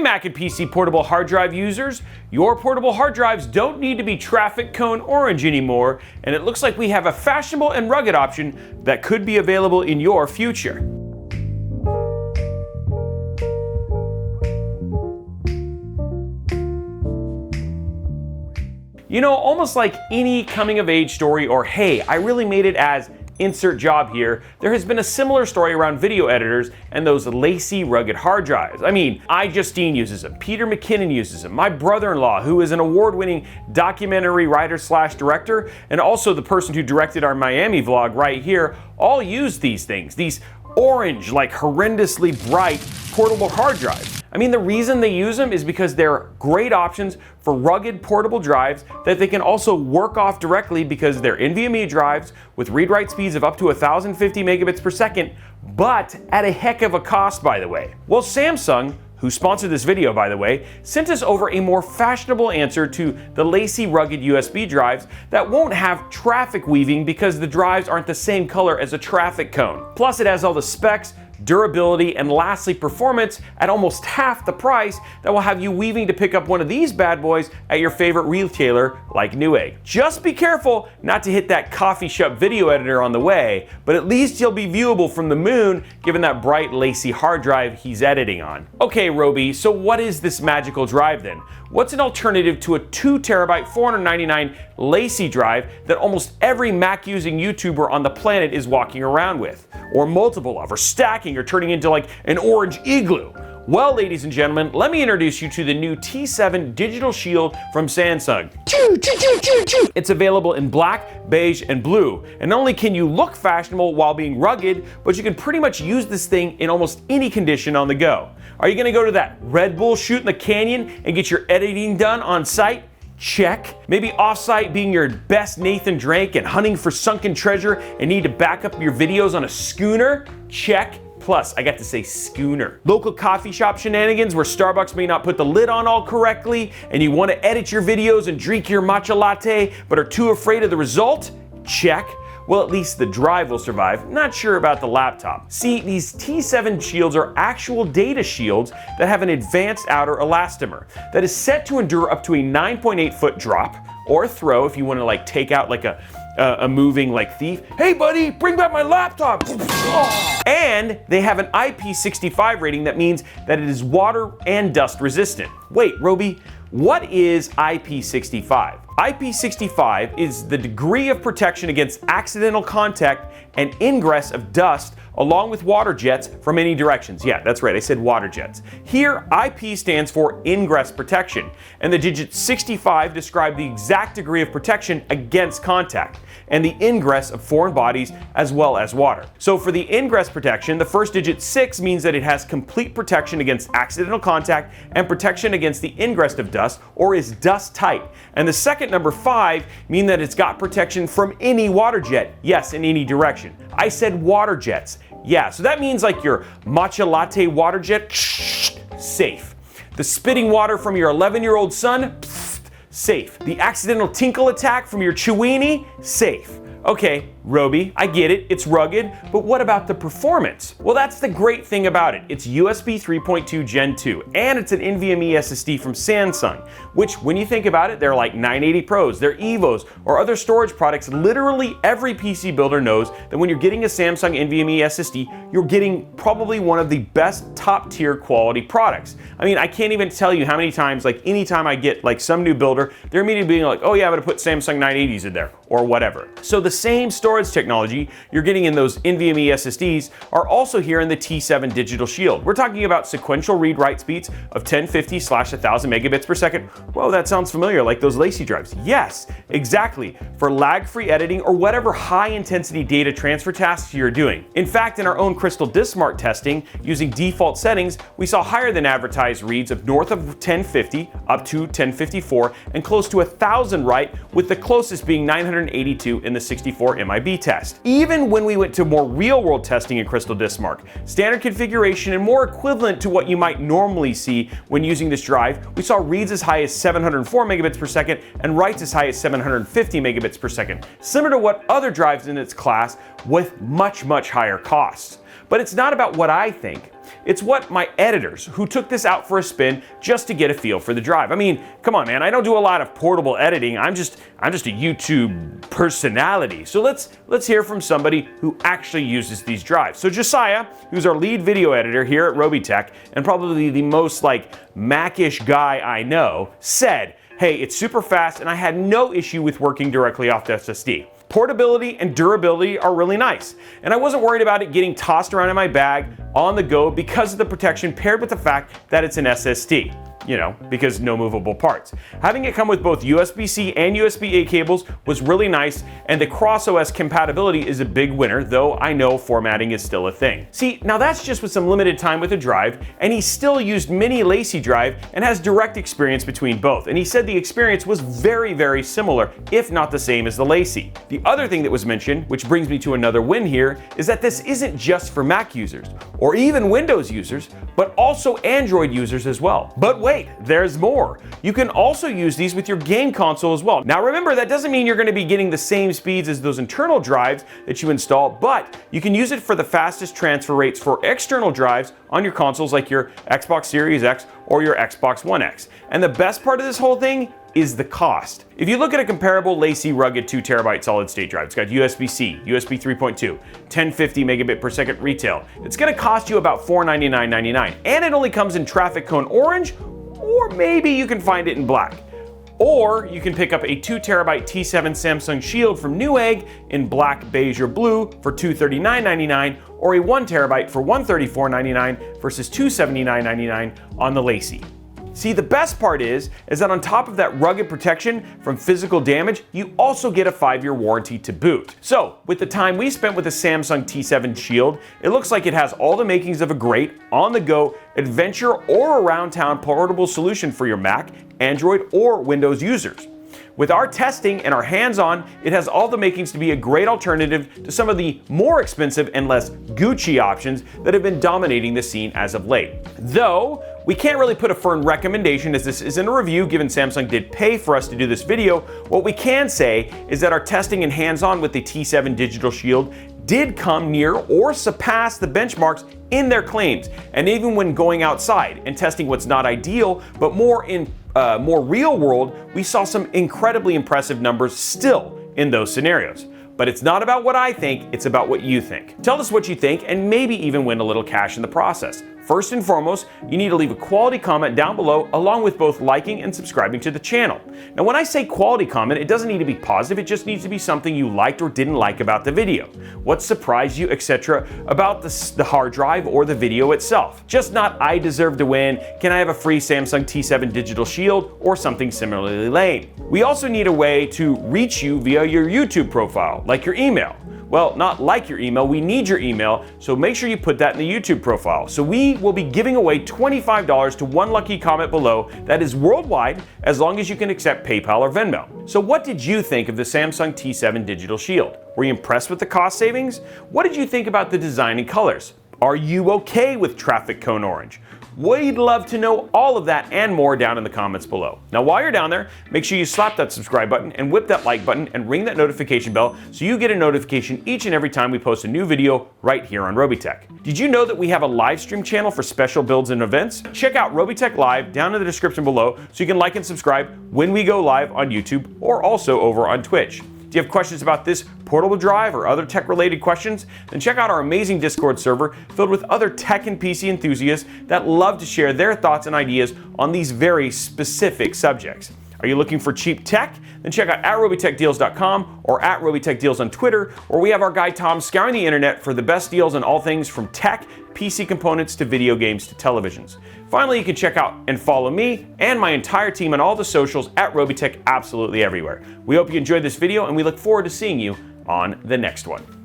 Mac and PC portable hard drive users, your portable hard drives don't need to be Traffic Cone Orange anymore, and it looks like we have a fashionable and rugged option that could be available in your future. You know, almost like any coming of age story or hey, I really made it as insert job here, there has been a similar story around video editors and those LaCie rugged hard drives. I mean, iJustine uses them, Peter McKinnon uses them, my brother-in-law, who is an award-winning documentary writer/director, and also the person who directed our Miami vlog right here, all use these things, these orange, like horrendously bright portable hard drives. I mean, the reason they use them is because they're great options for rugged portable drives that they can also work off directly because they're NVMe drives with read-write speeds of up to 1050 megabits per second, but at a heck of a cost, by the way. Well, Samsung, who sponsored this video, by the way, sent us over a more fashionable answer to the LaCie rugged USB drives that won't have traffic weaving because the drives aren't the same color as a traffic cone. Plus, it has all the specs, durability, and lastly performance at almost half the price that will have you weaving to pick up one of these bad boys at your favorite retailer like Newegg. Just be careful not to hit that coffee shop video editor on the way, but at least you'll be viewable from the moon given that bright LaCie hard drive he's editing on. Okay, Robey, so what is this magical drive then? What's an alternative to a 2 terabyte 499 LaCie drive that almost every Mac using YouTuber on the planet is walking around with, or multiple of, or stacking, or turning into like an orange igloo? Well, ladies and gentlemen, let me introduce you to the new T7 Digital Shield from Samsung. It's available in black, beige, and blue. And not only can you look fashionable while being rugged, but you can pretty much use this thing in almost any condition on the go. Are you gonna go to that Red Bull shoot in the canyon and get your editing done on site? Check. Maybe off-site being your best Nathan Drake and hunting for sunken treasure and need to back up your videos on a schooner? Check. Plus, I got to say schooner. Local coffee shop shenanigans where Starbucks may not put the lid on all correctly and you want to edit your videos and drink your matcha latte but are too afraid of the result? Check. Well, at least the drive will survive. Not sure about the laptop. See, these T7 shields are actual data shields that have an advanced outer elastomer that is set to endure up to a 9.8 foot drop or throw if you want to like take out like a moving like thief. Hey buddy, bring back my laptop. And they have an IP65 rating that means that it is water and dust resistant. Wait, Robey, what is IP65? IP65 is the degree of protection against accidental contact and ingress of dust along with water jets from any directions. Yeah, that's right, I said water jets. Here, IP stands for ingress protection, and the digit 65 describe the exact degree of protection against contact and the ingress of foreign bodies as well as water. So for the ingress protection, the first digit 6 means that it has complete protection against accidental contact and protection against the ingress of dust or is dust tight. And the second number 5 mean that it's got protection from any water jet. Yes, in any direction. I said water jets. Yeah, so that means like your matcha latte water jet, safe. The spitting water from your 11-year-old son, safe. The accidental tinkle attack from your Chewini, safe. Okay, Robey, I get it, it's rugged, but what about the performance? Well, that's the great thing about it. It's USB 3.2 Gen 2, and it's an NVMe SSD from Samsung, which when you think about it, they're like 980 Pros, they're EVOs, or other storage products. Literally every PC builder knows that when you're getting a Samsung NVMe SSD, you're getting probably one of the best top tier quality products. I mean, I can't even tell you how many times, like anytime I get like some new builder, they're immediately being like, oh yeah, I'm gonna put Samsung 980s in there, or whatever. So the same storage technology you're getting in those NVMe SSDs are also here in the T7 Digital Shield. We're talking about sequential read-write speeds of 1050/1000 megabits per second. Whoa, that sounds familiar, like those LaCie drives. Yes, exactly, for lag-free editing or whatever high-intensity data transfer tasks you're doing. In fact, in our own Crystal Diskmark testing, using default settings, we saw higher than advertised reads of north of 1050 up to 1054 and close to 1000 write, with the closest being 982 in the 64 MIB test. Even when we went to more real-world testing in Crystal Diskmark, standard configuration and more equivalent to what you might normally see when using this drive, we saw reads as high as 704 megabits per second and writes as high as 750 megabits per second, similar to what other drives in its class with much higher costs. But it's not about what I think. It's what my editors, who took this out for a spin just to get a feel for the drive. I mean, come on, man, I don't do a lot of portable editing. I'm just a YouTube personality. So let's hear from somebody who actually uses these drives. So Josiah, who's our lead video editor here at Robeytech, and probably the most Mac-ish guy I know, said, hey, it's super fast and I had no issue with working directly off the SSD. Portability and durability are really nice, and I wasn't worried about it getting tossed around in my bag on the go because of the protection paired with the fact that it's an SSD. You know, because no movable parts. Having it come with both USB-C and USB-A cables was really nice, and the cross-OS compatibility is a big winner, though I know formatting is still a thing. See, now that's just with some limited time with a drive, and he still used mini LaCie drive and has direct experience between both, and he said the experience was very, very similar, if not the same as the LaCie. The other thing that was mentioned, which brings me to another win here, is that this isn't just for Mac users, or even Windows users, but also Android users as well. But wait, there's more. You can also use these with your game console as well. Now remember, that doesn't mean you're going to be getting the same speeds as those internal drives that you install, but you can use it for the fastest transfer rates for external drives on your consoles like your Xbox Series X or your Xbox One X. And the best part of this whole thing is the cost. If you look at a comparable LaCie rugged 2TB solid state drive, it's got USB-C, USB 3.2, 1050 megabit per second retail. It's gonna cost you about $499.99, and it only comes in Traffic Cone Orange, or maybe you can find it in black. Or you can pick up a 2TB T7 Samsung Shield from Newegg in black, beige, or blue for $239.99, or a 1TB for $134.99 versus $279.99 on the LaCie. See, the best part is that on top of that rugged protection from physical damage, you also get a 5-year warranty to boot. So, with the time we spent with the Samsung T7 Shield, it looks like it has all the makings of a great, on-the-go, adventure or around-town portable solution for your Mac, Android, or Windows users. With our testing and our hands-on, it has all the makings to be a great alternative to some of the more expensive and less Gucci options that have been dominating the scene as of late. Though, we can't really put a firm recommendation as this isn't a review given Samsung did pay for us to do this video. What we can say is that our testing and hands-on with the T7 Digital Shield did come near or surpass the benchmarks in their claims. And even when going outside and testing what's not ideal, but more real world, we saw some incredibly impressive numbers still in those scenarios. But it's not about what I think, it's about what you think. Tell us what you think and maybe even win a little cash in the process. First and foremost, you need to leave a quality comment down below along with both liking and subscribing to the channel. Now when I say quality comment, it doesn't need to be positive, it just needs to be something you liked or didn't like about the video. What surprised you, etc. about the hard drive or the video itself. Just not I deserve to win, can I have a free Samsung T7 Digital Shield, or something similarly lame. We also need a way to reach you via your YouTube profile, like your email. Well, not like your email, we need your email, so make sure you put that in the YouTube profile. So we will be giving away $25 to one lucky comment below that is worldwide, as long as you can accept PayPal or Venmo. So what did you think of the Samsung T7 Digital Shield? Were you impressed with the cost savings? What did you think about the design and colors? Are you okay with Traffic Cone Orange? We'd love to know all of that and more down in the comments below. Now while you're down there, make sure you slap that subscribe button and whip that like button and ring that notification bell so you get a notification each and every time we post a new video right here on Robeytech. Did you know that we have a live stream channel for special builds and events? Check out Robeytech Live down in the description below so you can like and subscribe when we go live on YouTube or also over on Twitch. Do you have questions about this portable drive or other tech-related questions? Then check out our amazing Discord server filled with other tech and PC enthusiasts that love to share their thoughts and ideas on these very specific subjects. Are you looking for cheap tech? Then check out @RobeytechDeals.com or @RobeytechDeals on Twitter, where we have our guy Tom scouring the internet for the best deals on all things from tech, PC components to video games to televisions. Finally, you can check out and follow me and my entire team on all the socials @Robeytech absolutely everywhere. We hope you enjoyed this video and we look forward to seeing you on the next one.